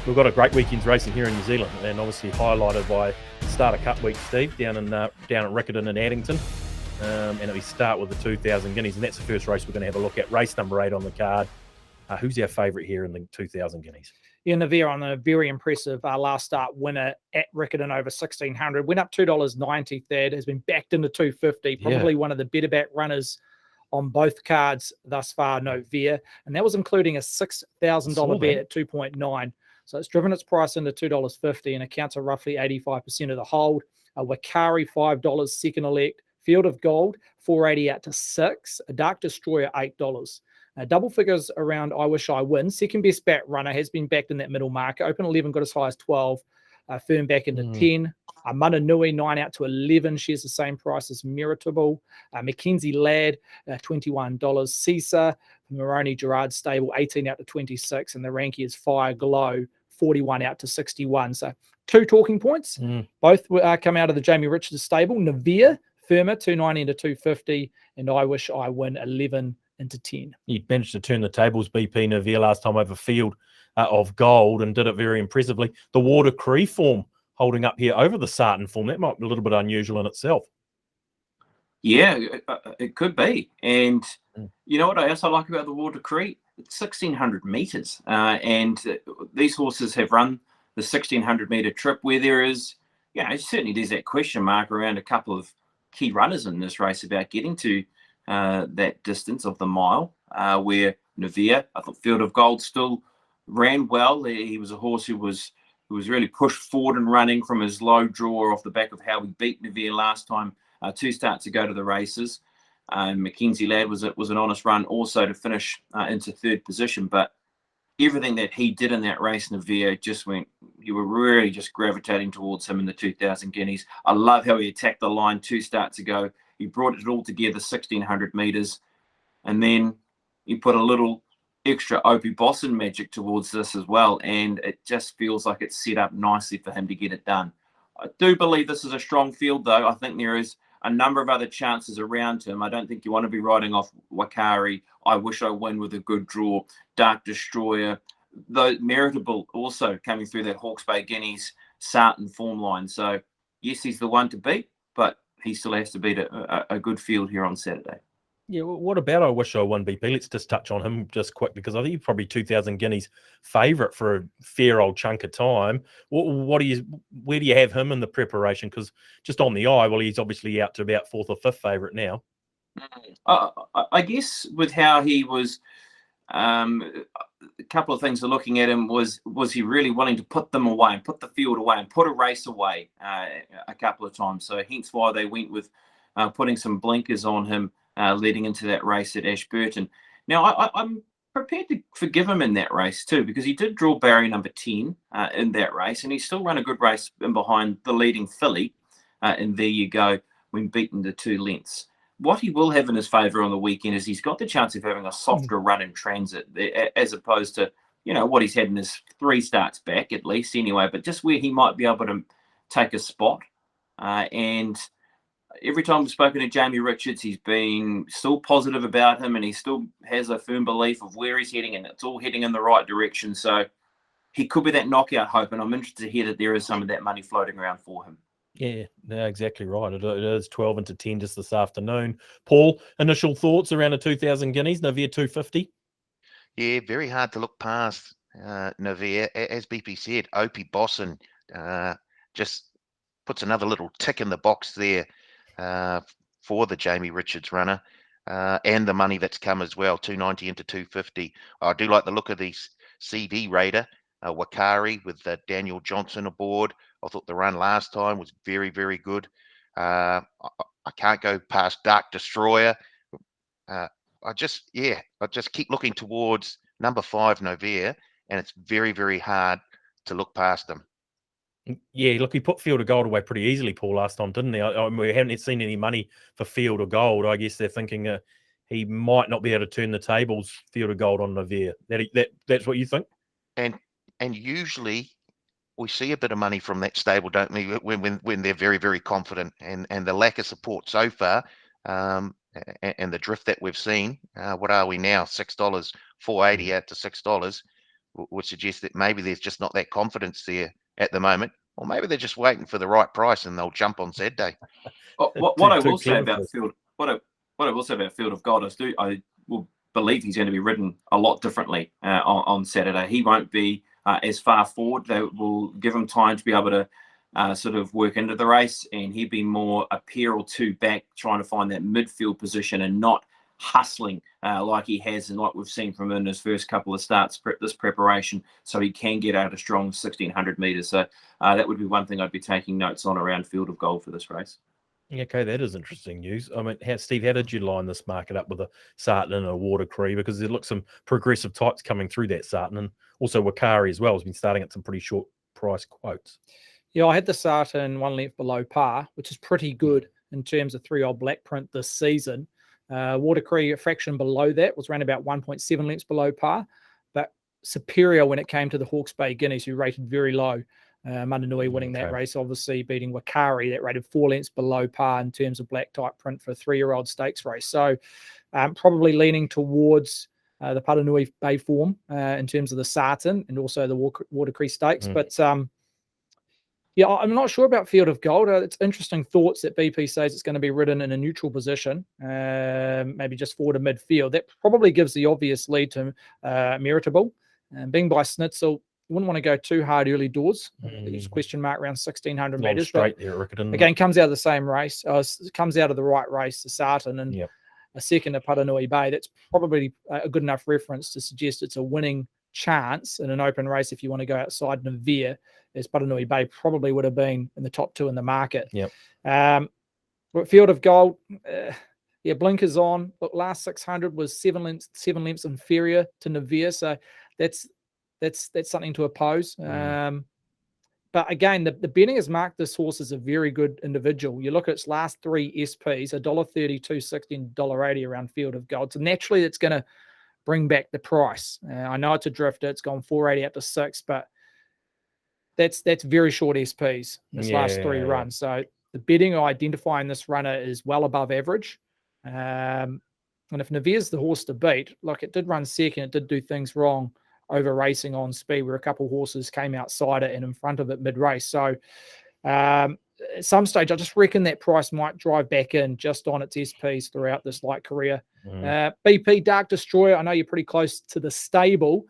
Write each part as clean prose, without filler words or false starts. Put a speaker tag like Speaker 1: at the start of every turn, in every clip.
Speaker 1: we've got a great weekend's racing here in New Zealand, and obviously highlighted by Starter Cup week, Steve, down at Riccarton and Addington. And we start with the 2,000 Guineas, and that's the first race we're going to have a look at. Race number 8 on the card. Who's our favourite here in the 2,000 Guineas?
Speaker 2: Yeah, Noverre on a very impressive last start winner at Riccarton over 1,600. Went up $2.90. Third, has been backed into 250. Probably one of the better back runners on both cards thus far, Noverre. And that was including a $6,000 bet at 2.9. So it's driven its price into $2.50 and accounts for roughly 85% of the hold. Wakari, $5, second elect. Field of Gold, $4.80 out to 6. A Dark Destroyer, $8. Double figures around I Wish I Win. Second best back runner has been backed in that middle market. Open 11 got as high as 12. Firm back into 10. Mana Nui, 9 out to 11. Shares the same price as Meritable. Mackenzie Ladd, $21. Caesar, Moroni Gerard Stable, 18 out to 26. And the ranky is Fire Glow, 41 out to 61. So 2 talking points. Both come out of the Jamie Richards stable. Noverre, firmer, 290 into 250. And I Wish I Win, 11 into 10.
Speaker 1: He managed to turn the tables, BP Noverre, last time over Field of Gold, and did it very impressively. The Water Cree form holding up here over the Sarton form. That might be a little bit unusual in itself.
Speaker 3: Yeah, it could be. And you know what I also like about the Water Cree? It's 1,600 metres. And these horses have run the 1,600 metre trip where there is, certainly there's that question mark around a couple of key runners in this race about getting to that distance of the mile, where Noverre, I thought Field of Gold still ran well. He was a horse who was really pushed forward and running from his low draw off the back of how he beat Noverre last time, 2 starts ago to the races. Mackenzie Ladd was an honest run also to finish into 3rd position, but everything that he did in that race, Noverre, you were really just gravitating towards him in the 2,000 Guineas. I love how he attacked the line 2 starts ago. He brought it all together, 1,600 metres, and then he put a little extra Opie Bosson magic towards this as well, and it just feels like it's set up nicely for him to get it done. I do believe this is a strong field, though. I think there is a number of other chances around him. I don't think you want to be riding off Wakari, I Wish I Win with a good draw, Dark Destroyer, though Meritable also coming through that Hawke's Bay Guineas Sarton form line. So, yes, he's the one to beat, but he still has to beat a good field here on Saturday.
Speaker 1: Yeah, well, what about I Wish I Won, BP? Let's just touch on him just quick, because I think he's probably 2,000 Guineas favourite for a fair old chunk of time. Where do you have him in the preparation? Because just on the eye, well, he's obviously out to about 4th or 5th favourite now.
Speaker 3: I guess with how he was, a couple of things are looking at him was he really willing to put them away and put the field away and put a race away a couple of times. So hence why they went with putting some blinkers on him leading into that race at Ashburton. Now, I'm prepared to forgive him in that race too, because he did draw barrier number 10 in that race, and he still ran a good race in behind the leading filly. And there you go, when beaten to 2 lengths. What he will have in his favour on the weekend is he's got the chance of having a softer run in transit, as opposed to, what he's had in his 3 starts back, at least anyway, but just where he might be able to take a spot. And every time we've spoken to Jamie Richards, he's been still positive about him, and he still has a firm belief of where he's heading, and it's all heading in the right direction. So he could be that knockout hope, and I'm interested to hear that there is some of that money floating around for him.
Speaker 1: Yeah, exactly right. It is 12 into 10 just this afternoon. Paul, initial thoughts around the 2,000 Guineas, Noverre 250?
Speaker 4: Yeah, very hard to look past Noverre. As BP said, Opie Bosson just puts another little tick in the box there for the Jamie Richards runner, and the money that's come as well, 290 into 250. I do like the look of the CD Raider, Wakari with Daniel Johnson aboard. I thought the run last time was very, very good. I can't go past Dark Destroyer. I just keep looking towards number 5, Noverre, and it's very, very hard to look past them.
Speaker 1: Yeah, look, he put Field of Gold away pretty easily, Paul, last time, didn't he? We haven't seen any money for Field of Gold. I guess they're thinking he might not be able to turn the tables, Field of Gold on Noverre. That's what you think?
Speaker 4: And usually we see a bit of money from that stable, don't we, when they're very, very confident, and the lack of support so far, and the drift that we've seen. What are we now? $6, $4.80 out to $6. would suggest that maybe there's just not that confidence there at the moment, or maybe they're just waiting for the right price and they'll jump on Saturday.
Speaker 3: What I will say about Field of Gold, I will believe he's going to be ridden a lot differently on Saturday. He won't be as far forward. They will give him time to be able to sort of work into the race, and he'd be more a pair or two back, trying to find that midfield position and not hustling like he has and like we've seen from him in his first couple of starts this preparation, so he can get out a strong 1600 meters. So that would be one thing I'd be taking notes on around Field of Gold for this race.
Speaker 1: Okay, that is interesting news. I mean, Steve, how did you line this market up with a Sarton and a Water Cree? Because there looks some progressive types coming through that Sarton, and also Wakari as well has been starting at some pretty short price quotes.
Speaker 2: Yeah, I had the Sarton 1 length below par, which is pretty good in terms of 3-year-old black print this season. Water Cree, a fraction below that, was around about 1.7 lengths below par, but superior when it came to the Hawke's Bay Guineas, who rated very low. Mananui winning that race, obviously beating Wakari, that rated 4 lengths below par in terms of black type print for a 3-year-old stakes race. So probably leaning towards the Paranui Bay form in terms of the Sarton and also the Water Cree stakes. But yeah, I'm not sure about Field of Gold. It's interesting thoughts that BP says it's going to be ridden in a neutral position, maybe just forward to midfield. That probably gives the obvious lead to Meritable. Being by Snitzel, you wouldn't want to go too hard early doors. There's a question mark around 1600 meters.
Speaker 1: Straight there, Rickerton.
Speaker 2: Again, comes out of the same race. Comes out of the right race, the Sarton, and a second to Paranui Bay. That's probably a good enough reference to suggest it's a winning chance in an open race if you want to go outside Noverre, as Paranui Bay probably would have been in the top 2 in the market. Field of Gold, blinkers on. Look, last 600 was 7 lengths inferior to Noverre, so that's something to oppose. But again, the betting has marked this horse as a very good individual. You look at its last 3 SPs, $1.30, $2.60, and $1.80 around Field of Gold. So naturally, it's going to bring back the price. I know it's a drifter. It's gone $4.80 up to $6, but that's very short SPs, this last 3 runs. So the betting identifying this runner is well above average. And if Noverre's the horse to beat, look, it did run second. It did do things wrong over racing on speed, where a couple of horses came outside it and in front of it mid-race. So at some stage, I just reckon that price might drive back in just on its SPs throughout this light career. BP Dark Destroyer, I know you're pretty close to the stable.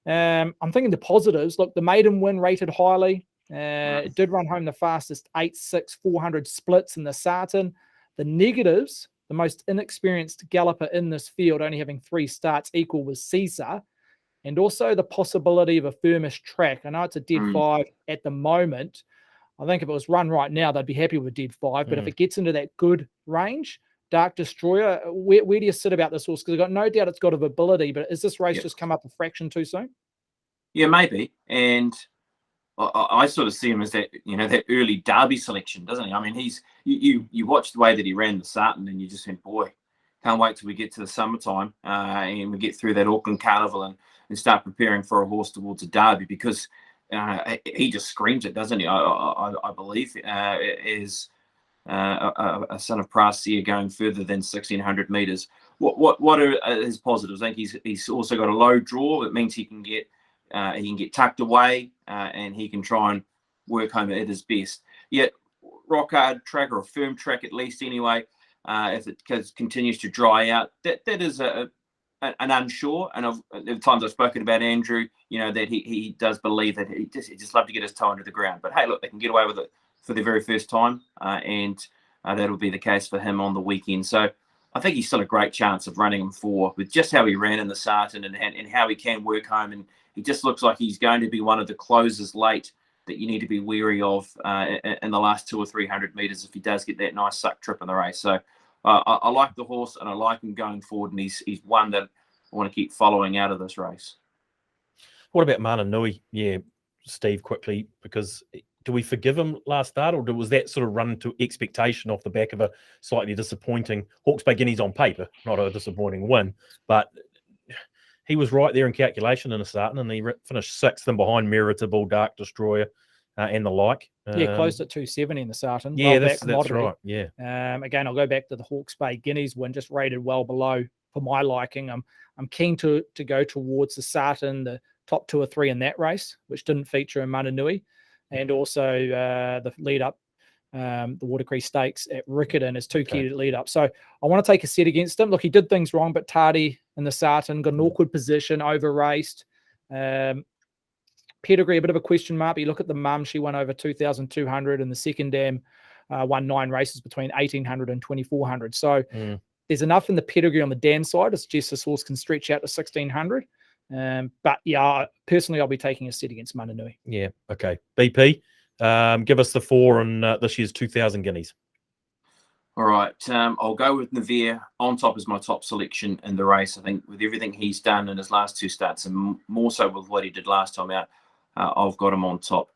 Speaker 2: I'm thinking the positives. Look, the maiden win rated highly. It did run home the fastest 8.6 400 splits in the Sarton. The negatives, the most inexperienced galloper in this field, only having 3 starts equal, was Caesar. And also the possibility of a firmish track. I know it's a dead 5 at the moment. I think if it was run right now, they'd be happy with a dead 5. But if it gets into that good range, Dark Destroyer, where do you sit about this horse? Because I've got no doubt it's got ability, but is this race just come up a fraction too soon?
Speaker 3: Yeah, maybe. And I sort of see him as that, that early Derby selection, doesn't he? I mean, he's you watch the way that he ran the Sarton, and you just think, boy, can't wait till we get to the summertime and we get through that Auckland Carnival and start preparing for a horse towards a Derby, because he just screams it, doesn't he? I believe is a son of Prasia going further than 1600 meters. What are his positives? I think he's also got a low draw. It means he can get tucked away and he can try and work home at his best. Yet rock hard track, or a firm track at least anyway. If it continues to dry out, that is an unsure. And the times I've spoken about Andrew, that he does believe that he just love to get his toe into the ground. But hey, look, they can get away with it for the very first time, and that'll be the case for him on the weekend. So I think he's still a great chance of running him 4 with just how he ran in the Sarton and how he can work home. And he just looks like he's going to be one of the closers late that you need to be wary of in the last 200 or 300 meters if he does get that nice suck trip in the race. So I like the horse and I like him going forward, and he's one that I want to keep following out of this race.
Speaker 1: What about Mananui? Yeah, Steve, quickly, because do we forgive him last start, or was that sort of run to expectation off the back of a slightly disappointing Hawke's Bay Guineas on paper? Not a disappointing win, but he was right there in calculation in a Sarton, and he finished 6th and behind Meritable, Dark Destroyer, and the like.
Speaker 2: Closed at 270 in the Sarton.
Speaker 1: Yeah, that's right. Yeah.
Speaker 2: Again, I'll go back to the Hawke's Bay Guineas win, just rated well below for my liking. I'm keen to go towards the Sarton, the top 2 or 3 in that race, which didn't feature in Mananui, and also the lead up, the Watercree Stakes at Riccarton is 2 key lead up. So I want to take a set against him. Look, he did things wrong, but tardy in the Sarton, got an awkward position, over raced. Pedigree, a bit of a question mark, but you look at the mum, she won over 2,200, and the second dam won 9 races between 1,800 and 2,400. So there's enough in the pedigree on the dam side to suggest this horse can stretch out to 1,600. But yeah, personally, I'll be taking a set against Mananui.
Speaker 1: Yeah, okay. BP, give us the 4 in this year's 2,000 guineas.
Speaker 3: All right, I'll go with Noverre on top as my top selection in the race. I think with everything he's done in his last 2 starts, and more so with what he did last time out, I've got him on top.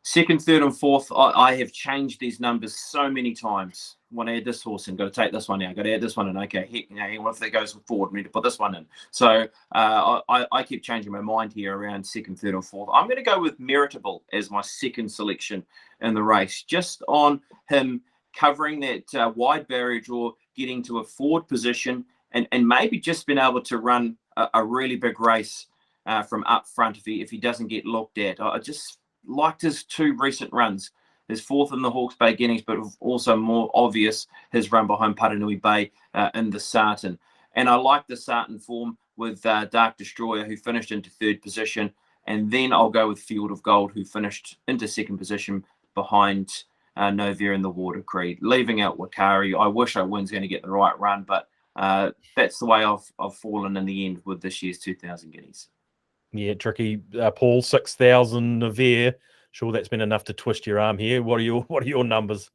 Speaker 3: Second, third, and fourth, I have changed these numbers so many times. Want to add this horse in, got to take this one out, got to add this one in. Okay, heck, what if that goes forward? I need to put this one in. So I keep changing my mind here around second, third, and fourth. I'm going to go with Meritable as my second selection in the race, just on him covering that wide barrier draw, getting to a forward position, and maybe just being able to run a really big race from up front if he doesn't get looked at. I just liked his 2 recent runs, his 4th in the Hawke's Bay Guineas, but also more obvious his run behind Paranui Bay in the Sarton. And I like the Sarton form with Dark Destroyer, who finished into 3rd position. And then I'll go with Field of Gold, who finished into 2nd position behind Noverre in the Watercree, leaving out Wakari. I wish I was going to get the right run, but that's the way I've fallen in the end with this year's 2,000 guineas.
Speaker 1: Yeah, tricky. Paul, 6,000 Noverre. Sure, that's been enough to twist your arm here. What are your numbers?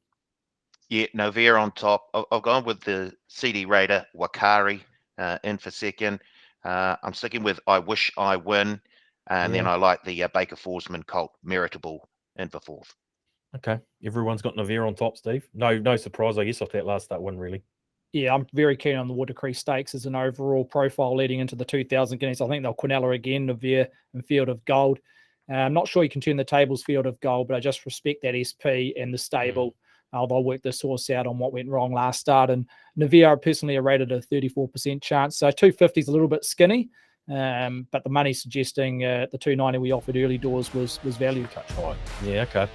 Speaker 4: Yeah, Noverre on top. I'll go with the CD Raider Wakari in for second. I'm sticking with I Wish I Win, and then I like the Baker Forsman Colt Meritable in for 4th.
Speaker 1: Okay, everyone's got Noverre on top, Steve. No surprise, I guess, off that last start win, really.
Speaker 2: Yeah, I'm very keen on the Watercree Stakes as an overall profile leading into the 2,000 guineas. I think they'll Quinella again, Noverre and Field of Gold. I'm not sure you can turn the tables, Field of Gold, but I just respect that SP and the stable. They'll work this horse out on what went wrong last start. And Noverre personally are rated a 34% chance. So 250 is a little bit skinny, but the money suggesting the 290 we offered early doors was value.
Speaker 1: Touch high. Yeah, okay.